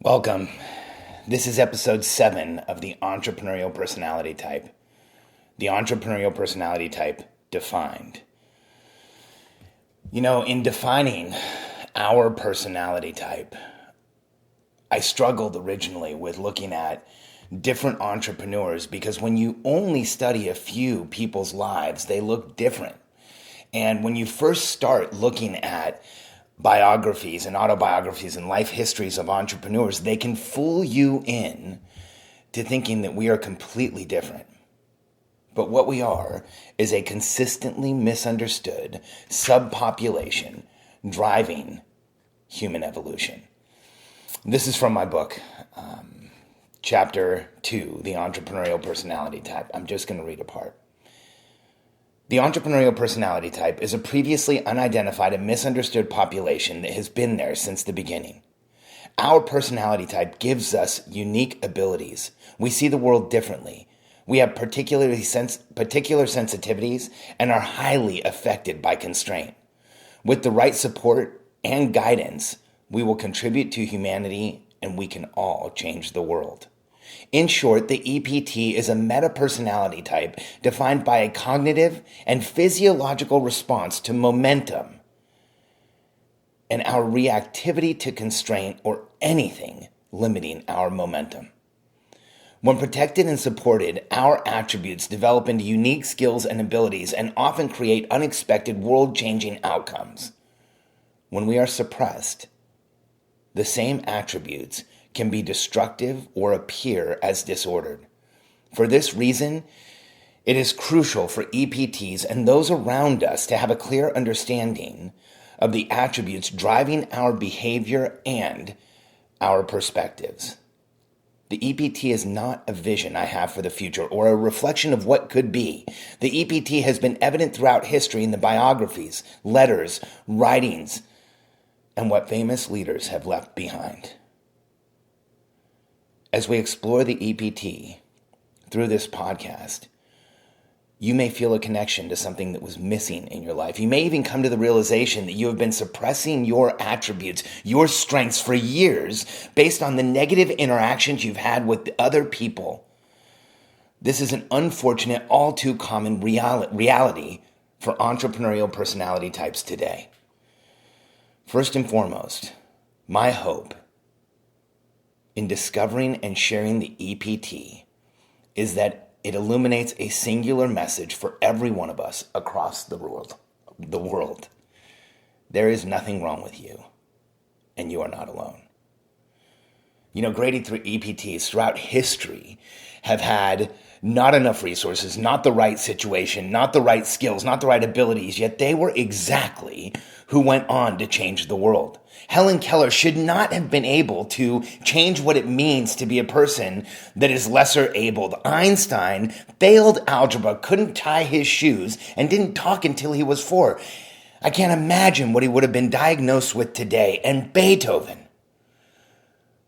Welcome. This is episode 7 of the Entrepreneurial Personality Type. The Entrepreneurial Personality Type defined. In defining our personality type, I struggled originally with looking at different entrepreneurs because when you only study a few people's lives, they look different. And when you first start looking at biographies and autobiographies and life histories of entrepreneurs, they can fool you in to thinking that we are completely different. But what we are is a consistently misunderstood subpopulation driving human evolution. This is from my book, Chapter 2, The Entrepreneurial Personality Type. I'm just going to read a part. The entrepreneurial personality type is a previously unidentified and misunderstood population that has been there since the beginning. Our personality type gives us unique abilities. We see the world differently. We have particular sensitivities and are highly affected by constraint. With the right support and guidance, we will contribute to humanity and we can all change the world. In short, the EPT is a meta-personality type defined by a cognitive and physiological response to momentum and our reactivity to constraint or anything limiting our momentum. When protected and supported, our attributes develop into unique skills and abilities and often create unexpected world-changing outcomes. When we are suppressed, the same attributes can be destructive or appear as disordered. For this reason, it is crucial for EPTs and those around us to have a clear understanding of the attributes driving our behavior and our perspectives. The EPT is not a vision I have for the future or a reflection of what could be. The EPT has been evident throughout history in the biographies, letters, writings, and what famous leaders have left behind. As we explore the EPT through this podcast, you may feel a connection to something that was missing in your life. You may even come to the realization that you have been suppressing your attributes, your strengths for years based on the negative interactions you've had with other people. This is an unfortunate, all too common reality for entrepreneurial personality types today. First and foremost, my hope in discovering and sharing the EPT is that it illuminates a singular message for every one of us across the world. There is nothing wrong with you, and you are not alone. Grade 3 EPTs throughout history have had not enough resources, not the right situation, not the right skills, not the right abilities, yet they were exactly who went on to change the world. Helen Keller should not have been able to change what it means to be a person that is lesser abled. Einstein failed algebra, couldn't tie his shoes, and didn't talk until he was 4. I can't imagine what he would have been diagnosed with today. And Beethoven,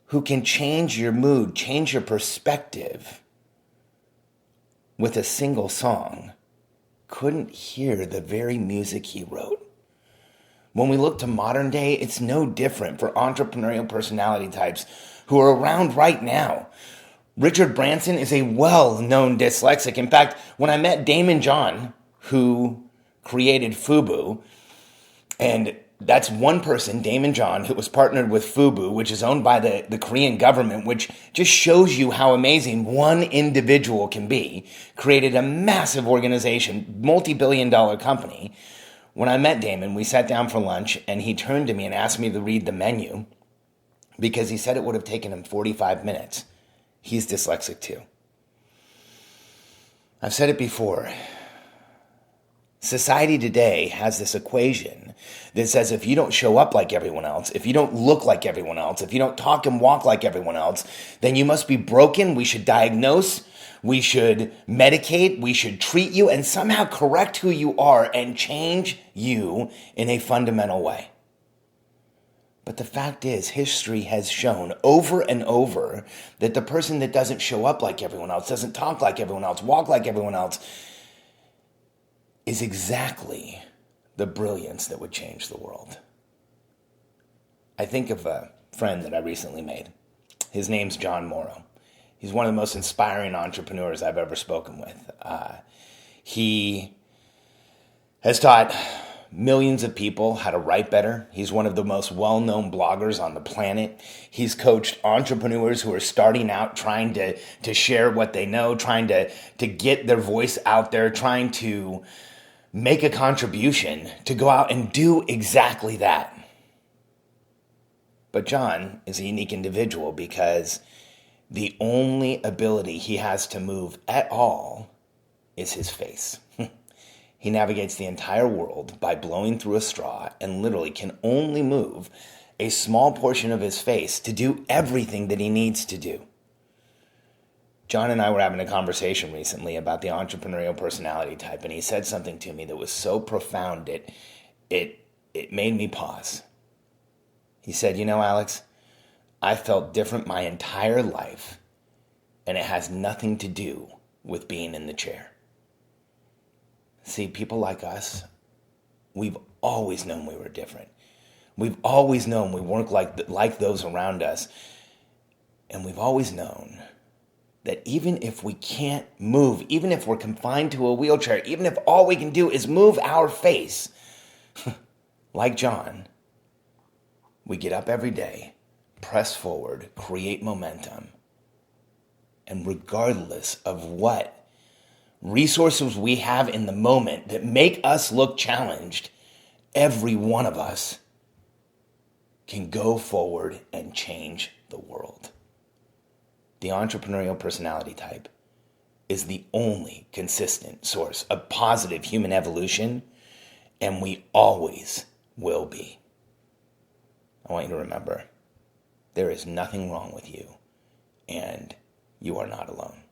who can change your mood, change your perspective with a single song, couldn't hear the very music he wrote. When we look to modern day, it's no different for entrepreneurial personality types who are around right now. Richard Branson is a well-known dyslexic. In fact, when I met Damon John, who created Fubu, and that's one person, Damon John, who was partnered with Fubu, which is owned by the Korean government, which just shows you how amazing one individual can be, created a massive organization, multi-billion-dollar company. When I met Damon, we sat down for lunch, and he turned to me and asked me to read the menu because he said it would have taken him 45 minutes. He's dyslexic too. I've said it before. Society today has this equation that says if you don't show up like everyone else, if you don't look like everyone else, if you don't talk and walk like everyone else, then you must be broken. We should diagnose, we should medicate, we should treat you and somehow correct who you are and change you in a fundamental way. But the fact is, history has shown over and over that the person that doesn't show up like everyone else, doesn't talk like everyone else, walk like everyone else, is exactly the brilliance that would change the world. I think of a friend that I recently made. His name's John Morrow. He's one of the most inspiring entrepreneurs I've ever spoken with. He has taught millions of people how to write better. He's one of the most well-known bloggers on the planet. He's coached entrepreneurs who are starting out, trying to share what they know, trying to get their voice out there, trying to make a contribution, to go out and do exactly that. But John is a unique individual because the only ability he has to move at all is his face. He navigates the entire world by blowing through a straw and literally can only move a small portion of his face to do everything that he needs to do. John and I were having a conversation recently about the entrepreneurial personality type, and he said something to me that was so profound it made me pause. He said, Alex, I felt different my entire life, and it has nothing to do with being in the chair. See, people like us, we've always known we were different. We've always known we weren't like those around us. And we've always known that even if we can't move, even if we're confined to a wheelchair, even if all we can do is move our face, like John, we get up every day, press forward, create momentum, and regardless of what resources we have in the moment that make us look challenged, every one of us can go forward and change the world. The entrepreneurial personality type is the only consistent source of positive human evolution, and we always will be. I want you to remember, there is nothing wrong with you, and you are not alone.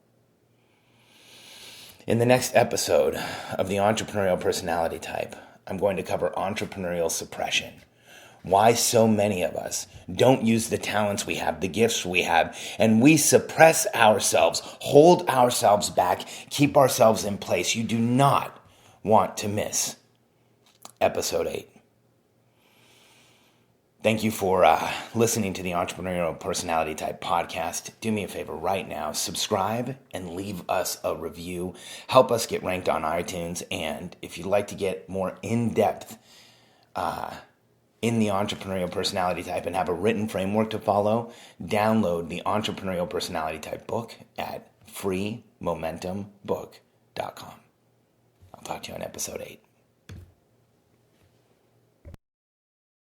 In the next episode of the Entrepreneurial Personality Type, I'm going to cover entrepreneurial suppression. Why so many of us don't use the talents we have, the gifts we have, and we suppress ourselves, hold ourselves back, keep ourselves in place. You do not want to miss episode 8. Thank you for listening to the Entrepreneurial Personality Type podcast. Do me a favor right now, subscribe and leave us a review. Help us get ranked on iTunes. And if you'd like to get more in-depth in the Entrepreneurial Personality Type and have a written framework to follow, download the Entrepreneurial Personality Type book at freemomentumbook.com. I'll talk to you on episode 8.